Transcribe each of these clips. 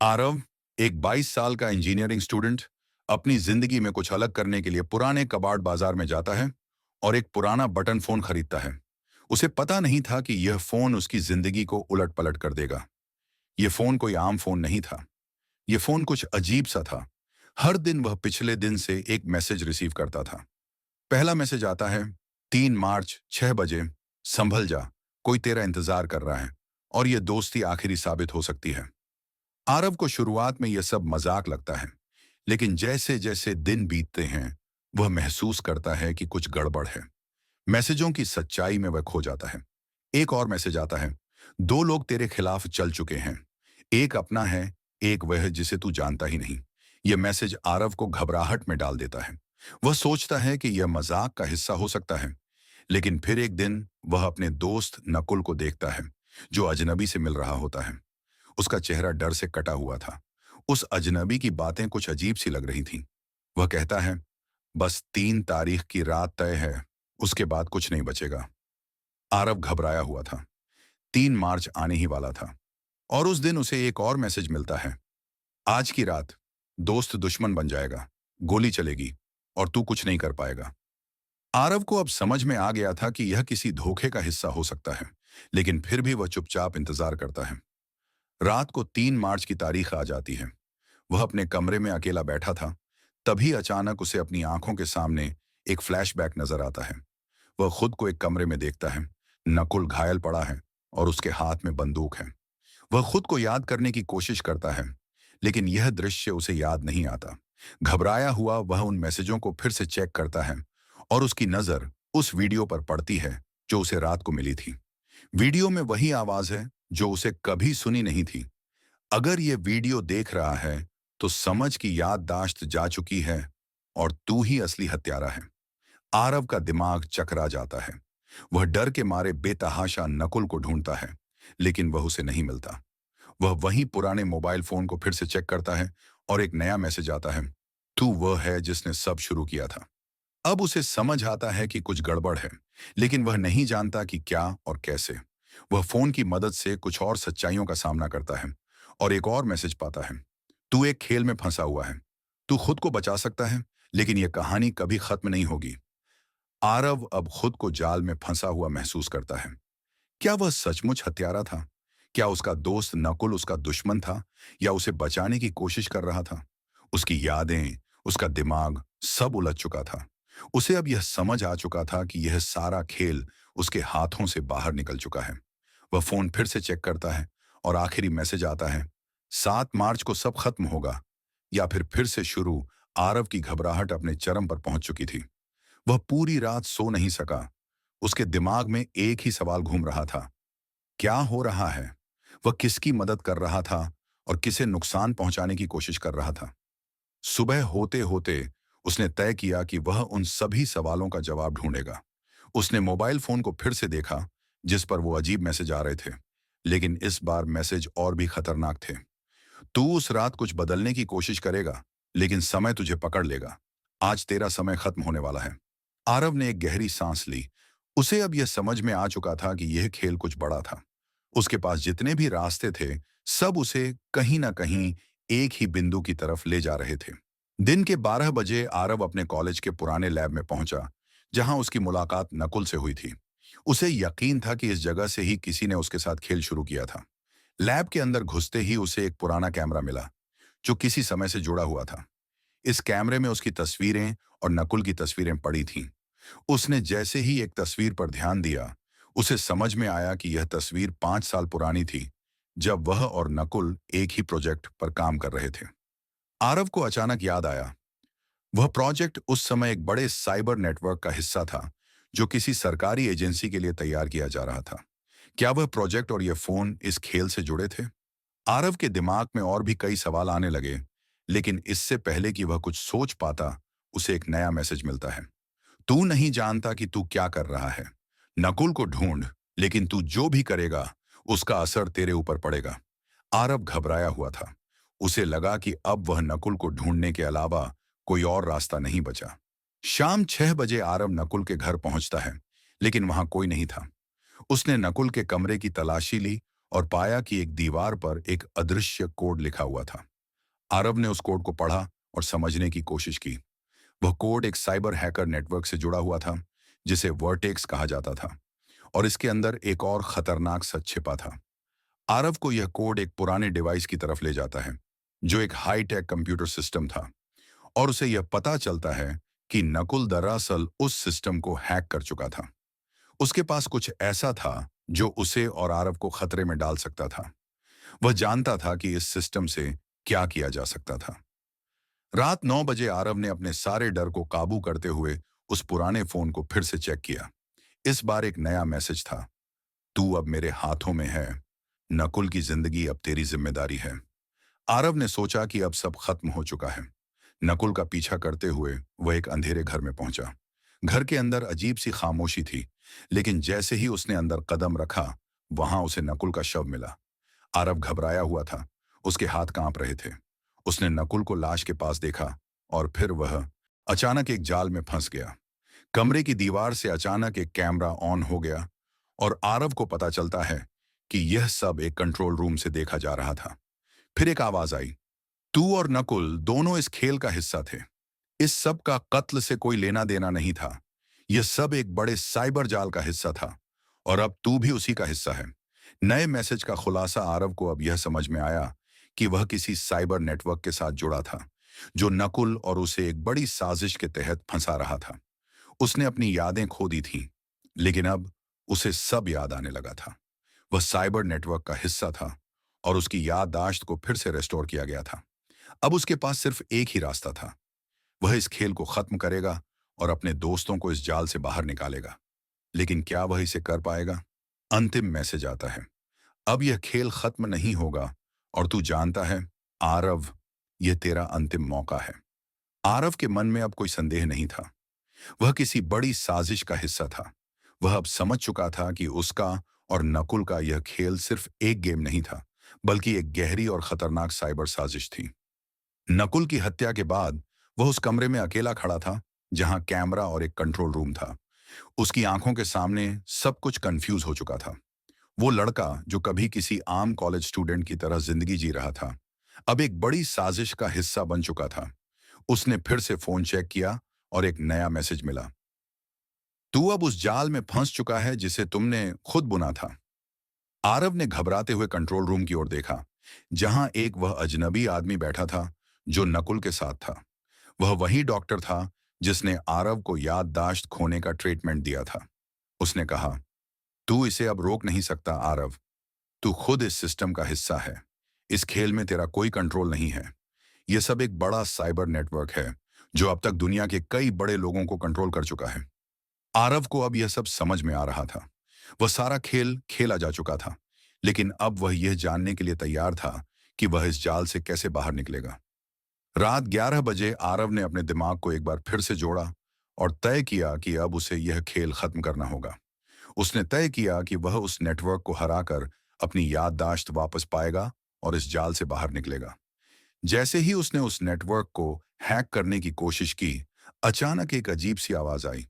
आरव, एक 22 साल का इंजीनियरिंग स्टूडेंट, अपनी जिंदगी में कुछ अलग करने के लिए पुराने कबाड़ बाजार में जाता है और एक पुराना बटन फोन खरीदता है। उसे पता नहीं था कि यह फोन उसकी जिंदगी को उलट पलट कर देगा। यह फोन कोई आम फोन नहीं था। यह फोन कुछ अजीब सा था। हर दिन वह पिछले दिन से एक मैसेज रिसीव करता था। पहला मैसेज आता है, 3 मार्च 6 बजे, संभल जा, कोई तेरा इंतजार कर रहा है और यह दोस्ती आखिरी साबित हो सकती है। आरव को शुरुआत में यह सब मजाक लगता है, लेकिन जैसे जैसे दिन बीतते हैं वह महसूस करता है कि कुछ गड़बड़ है। मैसेजों की सच्चाई में वह खो जाता है। एक और मैसेज आता है, 2 लोग तेरे खिलाफ चल चुके हैं। एक अपना है, एक वह है जिसे तू जानता ही नहीं। यह मैसेज आरव को घबराहट में डाल देता है। वह सोचता है कि यह मजाक का हिस्सा हो सकता है, लेकिन फिर एक दिन वह अपने दोस्त नकुल को देखता है, जो अजनबी से मिल रहा होता है। उसका चेहरा डर से कटा हुआ था। उस अजनबी की बातें कुछ अजीब सी लग रही थीं। वह कहता है, बस 3 तारीख की रात तय है, उसके बाद कुछ नहीं बचेगा। आरव घबराया हुआ था। 3 मार्च आने ही वाला था और उस दिन उसे एक और मैसेज मिलता है, आज की रात दोस्त दुश्मन बन जाएगा, गोली चलेगी और तू कुछ नहीं कर पाएगा। आरव को अब समझ में आ गया था कि यह किसी धोखे का हिस्सा हो सकता है, लेकिन फिर भी वह चुपचाप इंतजार करता है। रात को 3 मार्च की तारीख आ जाती है। वह अपने कमरे में अकेला बैठा था। तभी अचानक उसे अपनी आंखों के सामने एक फ्लैशबैक नजर आता है। वह खुद को एक कमरे में देखता है। नकुल घायल पड़ा है और उसके हाथ में बंदूक है। वह खुद को याद करने की कोशिश करता है, लेकिन यह दृश्य उसे याद नहीं आता। घबराया हुआ वह उन मैसेजों को फिर से चेक करता है और उसकी नजर उस वीडियो पर पड़ती है जो उसे रात को मिली थी। वीडियो में वही आवाज है जो उसे कभी सुनी नहीं थी। अगर ये वीडियो देख रहा है तो समझ की याददाश्त जा चुकी है और तू ही असली हत्यारा है। आरव का दिमाग चकरा जाता है। वह डर के मारे बेतहाशा नकुल को ढूंढता है, लेकिन वह उसे नहीं मिलता। वह वहीं पुराने मोबाइल फोन को फिर से चेक करता है और एक नया मैसेज आता है, तू वह है जिसने सब शुरू किया था। अब उसे समझ आता है कि कुछ गड़बड़ है, लेकिन वह नहीं जानता कि क्या और कैसे। वह फोन की मदद से कुछ और सच्चाइयों का सामना करता है और एक और मैसेज पाता है, तू एक खेल में फंसा हुआ है। तू खुद को बचा सकता है, लेकिन यह कहानी कभी खत्म नहीं होगी। आरव अब खुद को जाल में फंसा हुआ महसूस करता है। क्या वह सचमुच हत्यारा था? क्या उसका दोस्त नकुल उसका दुश्मन था या उसे बचाने की कोशिश कर रहा था? उसकी यादें, उसका दिमाग सब उलझ चुका था। उसे अब यह समझ आ चुका था कि यह सारा खेल उसके हाथों से बाहर निकल चुका है। वह फोन फिर से चेक करता है और आखिरी मैसेज आता है, 7 मार्च को सब खत्म होगा या फिर से शुरू। आरव की घबराहट अपने चरम पर पहुंच चुकी थी। वह पूरी रात सो नहीं सका। उसके दिमाग में एक ही सवाल घूम रहा था, क्या हो रहा है? वह किसकी मदद कर रहा था और किसे नुकसान पहुंचाने की कोशिश कर रहा था? सुबह होते होते उसने तय किया कि वह उन सभी सवालों का जवाब ढूंढेगा। उसने मोबाइल फोन को फिर से देखा, जिस पर वो अजीब मैसेज आ रहे थे, लेकिन इस बार मैसेज और भी खतरनाक थे। तू उस रात कुछ बदलने की कोशिश करेगा, लेकिन समय तुझे पकड़ लेगा। आज तेरा समय खत्म होने वाला है। आरव ने एक गहरी सांस ली। उसे अब यह समझ में आ चुका था कि यह खेल कुछ बड़ा था। उसके पास जितने भी रास्ते थे, सब उसे कहीं ना कहीं एक ही बिंदु की तरफ ले जा रहे थे। दिन के 12 बजे आरव अपने कॉलेज के पुराने लैब में पहुंचा, जहां उसकी मुलाकात नकुल से हुई थी। उसे यकीन था कि इस जगह से ही किसी ने उसके साथ खेल शुरू किया था। लैब के अंदर घुसते ही उसे एक पुराना कैमरा मिला, जो किसी समय से जुड़ा हुआ था। इस कैमरे में उसकी तस्वीरें और नकुल की तस्वीरें पड़ी थीं। उसने जैसे ही एक तस्वीर पर ध्यान दिया, उसे समझ में आया कि यह तस्वीर 5 साल पुरानी थी, जब वह और नकुल एक ही प्रोजेक्ट पर काम कर रहे थे। आरव को अचानक याद आया, वह प्रोजेक्ट उस समय एक बड़े साइबर नेटवर्क का हिस्सा था, जो किसी सरकारी एजेंसी के लिए तैयार किया जा रहा था। क्या वह प्रोजेक्ट और यह फोन इस खेल से जुड़े थे? आरव के दिमाग में और भी कई सवाल आने लगे, लेकिन इससे पहले कि वह कुछ सोच पाता, उसे एक नया मैसेज मिलता है, तू नहीं जानता कि तू क्या कर रहा है। नकुल को ढूंढ, लेकिन तू जो भी करेगा उसका असर तेरे ऊपर पड़ेगा। आरव घबराया हुआ था। उसे लगा कि अब वह नकुल को ढूंढने के अलावा कोई और रास्ता नहीं बचा। शाम 6 बजे आरव नकुल के घर पहुंचता है, लेकिन वहां कोई नहीं था। उसने नकुल के कमरे की तलाशी ली और पाया कि एक दीवार पर एक अदृश्य कोड लिखा हुआ था। आरव ने उस कोड को पढ़ा और समझने की कोशिश की। वह कोड एक साइबर हैकर नेटवर्क से जुड़ा हुआ था, जिसे वर्टेक्स कहा जाता था, और इसके अंदर एक और खतरनाक सच छिपा था। आरव को यह कोड एक पुराने डिवाइस की तरफ ले जाता है, जो एक हाईटेक कंप्यूटर सिस्टम था, और उसे यह पता चलता है कि नकुल दरअसल उस सिस्टम को हैक कर चुका था। उसके पास कुछ ऐसा था जो उसे और आरव को खतरे में डाल सकता था। वह जानता था कि इस सिस्टम से क्या किया जा सकता था। रात 9 बजे आरव ने अपने सारे डर को काबू करते हुए उस पुराने फोन को फिर से चेक किया। इस बार एक नया मैसेज था। तू अब मेरे हाथों में है। नकुल की जिंदगी अब तेरी जिम्मेदारी है। आरव ने सोचा कि अब सब खत्म हो चुका है। नकुल का पीछा करते हुए वह एक अंधेरे घर में पहुंचा। घर के अंदर अजीब सी खामोशी थी, लेकिन जैसे ही उसने अंदर कदम रखा, वहां उसे नकुल का शव मिला। आरव घबराया हुआ था। उसके हाथ कांप रहे थे। उसने नकुल को लाश के पास देखा, और फिर वह अचानक एक जाल में फंस गया। कमरे की दीवार से अचानक एक कैमरा ऑन हो गया, और आरव को पता चलता है कि यह सब एक कंट्रोल रूम से देखा जा रहा था। फिर एक आवाज आई। तू और नकुल दोनों इस खेल का हिस्सा थे। इस सब का कत्ल से कोई लेना देना नहीं था। यह सब एक बड़े साइबर जाल का हिस्सा था, और अब तू भी उसी का हिस्सा है। नए मैसेज का खुलासा आरव को अब यह समझ में आया कि वह किसी साइबर नेटवर्क के साथ जुड़ा था, जो नकुल और उसे एक बड़ी साजिश के तहत फंसा रहा था। उसने अपनी यादें खो दी थीं, लेकिन अब उसे सब याद आने लगा था। वह साइबर नेटवर्क का हिस्सा था, और उसकी याददाश्त को फिर से रेस्टोर किया गया था। अब उसके पास सिर्फ एक ही रास्ता था। वह इस खेल को खत्म करेगा और अपने दोस्तों को इस जाल से बाहर निकालेगा। लेकिन क्या वह इसे कर पाएगा? अंतिम मैसेज आता है। अब यह खेल खत्म नहीं होगा, और तू जानता है, आरव, यह तेरा अंतिम मौका है। आरव के मन में अब कोई संदेह नहीं था। वह किसी बड़ी साजिश का हिस्सा था। वह अब समझ चुका था कि उसका और नकुल का यह खेल सिर्फ एक गेम नहीं था, बल्कि एक गहरी और खतरनाक साइबर साजिश थी। नकुल की हत्या के बाद वह उस कमरे में अकेला खड़ा था, जहां कैमरा और एक कंट्रोल रूम था। उसकी आंखों के सामने सब कुछ कंफ्यूज हो चुका था। वो लड़का जो कभी किसी आम कॉलेज स्टूडेंट की तरह जिंदगी जी रहा था, अब एक बड़ी साजिश का हिस्सा बन चुका था। उसने फिर से फोन चेक किया, और एक नया मैसेज मिला। तू अब उस जाल में फंस चुका है जिसे तुमने खुद बुना था। आरव ने घबराते हुए कंट्रोल रूम की ओर देखा, जहां एक वह अजनबी आदमी बैठा था जो नकुल के साथ था। वह वही डॉक्टर था जिसने आरव को याददाश्त खोने का ट्रीटमेंट दिया था। उसने कहा, तू इसे अब रोक नहीं सकता आरव। तू खुद इस सिस्टम का हिस्सा है। इस खेल में तेरा कोई कंट्रोल नहीं है। यह सब एक बड़ा साइबर नेटवर्क है, जो अब तक दुनिया के कई बड़े लोगों को कंट्रोल कर चुका है। आरव को अब यह सब समझ में आ रहा था। वह सारा खेल खेला जा चुका था, लेकिन अब वह यह जानने के लिए तैयार था कि वह इस जाल से कैसे बाहर निकलेगा। रात 11 बजे आरव ने अपने दिमाग को एक बार फिर से जोड़ा, और तय किया कि अब उसे यह खेल खत्म करना होगा। उसने तय किया कि वह उस नेटवर्क को हराकर अपनी याददाश्त वापस पाएगा और इस जाल से बाहर निकलेगा। जैसे ही उसने उस नेटवर्क को हैक करने की कोशिश की, अचानक एक अजीब सी आवाज आई।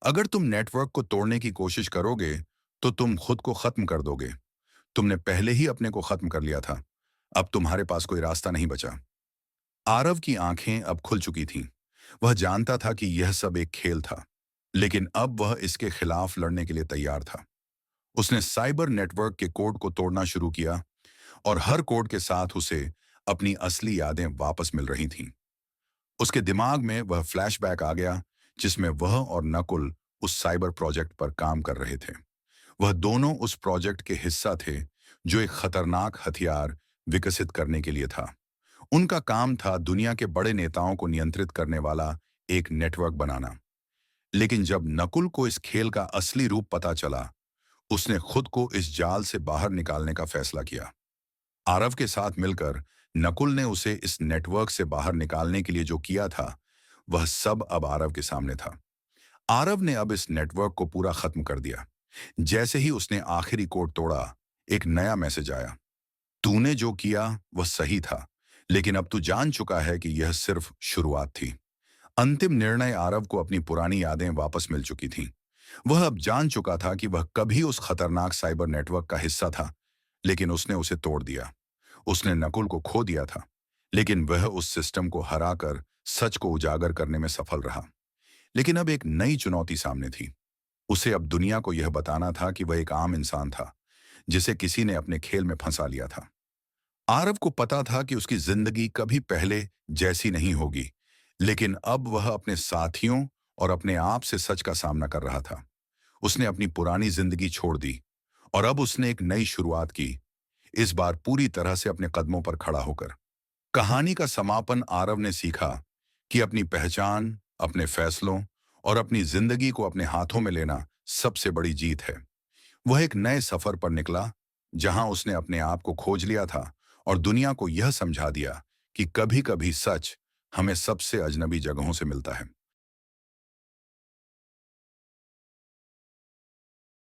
अगर तुम नेटवर्क को तोड़ने की कोशिश करोगे, तो तुम खुद को खत्म कर दोगे। तुमने पहले ही अपने को खत्म कर लिया था। अब तुम्हारे पास कोई रास्ता नहीं बचा। आरव की आंखें अब खुल चुकी थीं। वह जानता था कि यह सब एक खेल था, लेकिन अब वह इसके खिलाफ लड़ने के लिए तैयार था। उसने साइबर नेटवर्क के कोड को तोड़ना शुरू किया, और हर कोड के साथ उसे अपनी असली यादें वापस मिल रही थीं। उसके दिमाग में वह फ्लैशबैक आ गया, जिसमें वह और नकुल उस साइबर प्रोजेक्ट पर काम कर रहे थे। वह दोनों उस प्रोजेक्ट के हिस्सा थे, जो एक खतरनाक हथियार विकसित करने के लिए था। उनका काम था दुनिया के बड़े नेताओं को नियंत्रित करने वाला एक नेटवर्क बनाना। लेकिन जब नकुल को इस खेल का असली रूप पता चला, उसने खुद को इस जाल से बाहर निकालने का फैसला किया। आरव के साथ मिलकर नकुल ने उसे इस नेटवर्क से बाहर निकालने के लिए जो किया था, वह सब अब आरव के सामने था। आरव ने अब इस नेटवर्क को पूरा खत्म कर दिया। जैसे ही उसने आखिरी कोड तोड़ा, एक नया मैसेज आया। तूने जो किया वह सही था, लेकिन अब तू जान चुका है कि यह सिर्फ शुरुआत थी। अंतिम निर्णय आरव को अपनी पुरानी यादें वापस मिल चुकी थीं। वह अब जान चुका था कि वह कभी उस खतरनाक साइबर नेटवर्क का हिस्सा था, लेकिन उसने उसे तोड़ दिया। उसने नकुल को खो दिया था, लेकिन वह उस सिस्टम को हराकर सच को उजागर करने में सफल रहा। लेकिन अब एक नई चुनौती सामने थी। उसे अब दुनिया को यह बताना था कि वह एक आम इंसान था, जिसे किसी ने अपने खेल में फंसा लिया था। आरव को पता था कि उसकी जिंदगी कभी पहले जैसी नहीं होगी, लेकिन अब वह अपने साथियों और अपने आप से सच का सामना कर रहा था। उसने अपनी पुरानी जिंदगी छोड़ दी और अब उसने एक नई शुरुआत की, इस बार पूरी तरह से अपने कदमों पर खड़ा होकर। कहानी का समापन आरव ने सीखा कि अपनी पहचान, अपने फैसलों और अपनी जिंदगी को अपने हाथों में लेना सबसे बड़ी जीत है। वह एक नए सफर पर निकला, जहां उसने अपने आप को खोज लिया था और दुनिया को यह समझा दिया कि कभी-कभी सच हमें सबसे अजनबी जगहों से मिलता है।